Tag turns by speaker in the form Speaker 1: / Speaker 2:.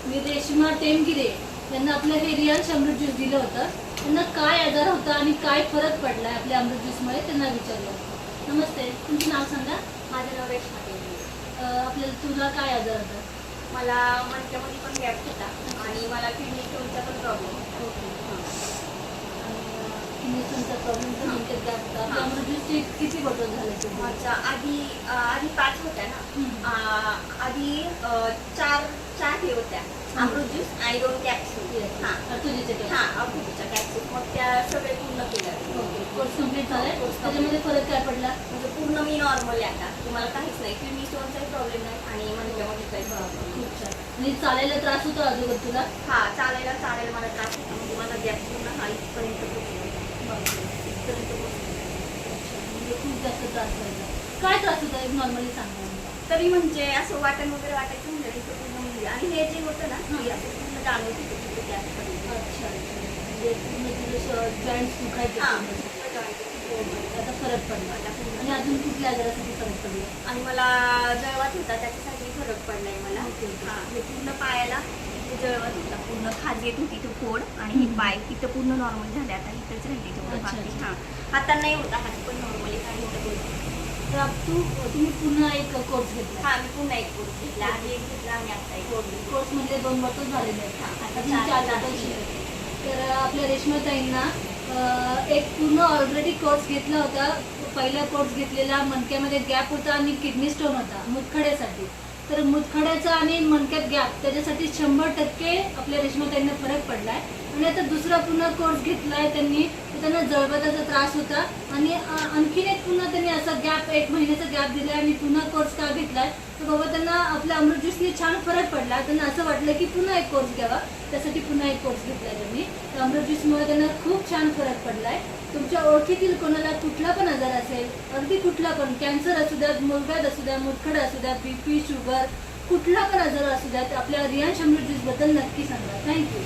Speaker 1: मी रेश्मा टेमगिरे यांना आपलं हे रियाल्स अमृत ज्यूस दिलं होतं. त्यांना काय आजार होता आणि काय फरक पडला आहे आपल्या अमृत ज्यूसमुळे त्यांना विचारलं. नमस्ते, तुमचं नाव सांगा.
Speaker 2: माझं नाव रेश्मा टेमगिरे.
Speaker 1: आपल्याला तुला काय आजार होता?
Speaker 2: मला मणक्यामध्ये पण गॅप होता आणि मला किडनी स्टोनचा पण प्रॉब्लेम होता.
Speaker 1: ओके. किडनी स्टोनचा प्रॉब्लेम तर मणक्यात गॅप होता. आपल्या अमृत ज्यूसचे किती बॉटल झाले तुम्ही?
Speaker 2: माझ्या आधी 5 होत्या ना. आधी 4 हे होत्या अमृत ज्यूस आणि 2 कॅप्सूल. औषधीच्या कॅप्सूल. मग त्या सगळे पूर्ण केल्या.
Speaker 1: ओके, कोर्स कंप्लीट झालाय. त्याच्यामध्ये फरक काय पडला?
Speaker 2: म्हणजे पूर्ण मी नॉर्मल आहे आता. तुम्हाला काहीच नाही, किडनी स्टोनचाही प्रॉब्लेम नाही आणि मणक्यामध्ये काही प्रॉब्लेम.
Speaker 1: खूप छान. आणि चालायला त्रास होतो अगोदर तुला?
Speaker 2: चालायला मला त्रास होता. म्हणजे माझा गॅप पूर्ण इथपर्यंत पोहोचला.
Speaker 1: म्हणजे खूप जास्त त्रास व्हायचा. काय त्रास होता एक नॉर्मली सांगा.
Speaker 2: तरी म्हणजे असं वाटण वगैरे वाटायचं म्हणजे इथं पूर्ण म्हणजे आणि हे जे होतं ना ते असं पूर्ण जाणवत होतं गॅप.
Speaker 1: अच्छा, म्हणजे पूर्ण तुझं जॉईंट्स दुखायचे. आता फरक पडला. आणि अजून कुठल्या आजारासाठी फरक पडला?
Speaker 2: आणि मला जळवात होता त्याच्यासाठी फरक पडलाय मला. हे पूर्ण पायाला जळवत होता, पूर्ण खाज येत होती तो फोड आणि हे पाय तिथं पूर्ण नॉर्मल झाले. आता इथंच राहिली तेवढं बाकी. हातात नाही होता, हात पण नॉर्मली काही होतं.
Speaker 1: तर तुम्ही पुन्हा एक कोर्स घेतला?
Speaker 2: मी पुन्हा एक कोर्स घेतला. आधी एक घेतला आणि आता एक
Speaker 1: कोर्स म्हणजे 2 बॉटल झालेले आहेत.
Speaker 2: आता
Speaker 1: अजून 4 बॉटल शिल्लक. तर आपल्या रेश्माताईंना एक पूर्ण ऑलरेडी कोर्स घेतला होता. पहिला कोर्स घेतलेला मणक्यामध्ये गॅप होता आणि किडनी स्टोन होता मुतखड्यासाठी. तर मुतखड्याचा आणि मणक्यात गॅप त्याच्यासाठी 100% आपल्या रेश्माताईंना फरक पडला आहे. आणि आता दुसरा पुन्हा कोर्स घेतला आहे त्यांनी. तर त्यांना जळबताचा त्रास होता आणि आणखीन एक पुन्हा त्यांनी असा गॅप 1 महिन्याचा गॅप दिला आणि पुन्हा कोर्स का घेतलाय तर बाबा त्यांना आपल्या अमृत ज्यूसने छान फरक पडला. त्यांना असं वाटलं की पुन्हा एक कोर्स घ्यावा, त्यासाठी पुन्हा एक कोर्स घेतलाय त्यांनी. तर अमृत ज्यूसमुळे त्यांना खूप छान फरक पडलाय. तुमच्या ओळखीतील कोणाला कुठला पण आजार असेल, अगदी कुठला पण, कॅन्सर असू द्यात, मुलगात असू द्या, मुतखड असू द्या, BP, शुगर, कुठला पण आजार असू द्यात, आपल्या रियांश अमृत ज्यूसबद्दल नक्की सांगा. थँक्यू.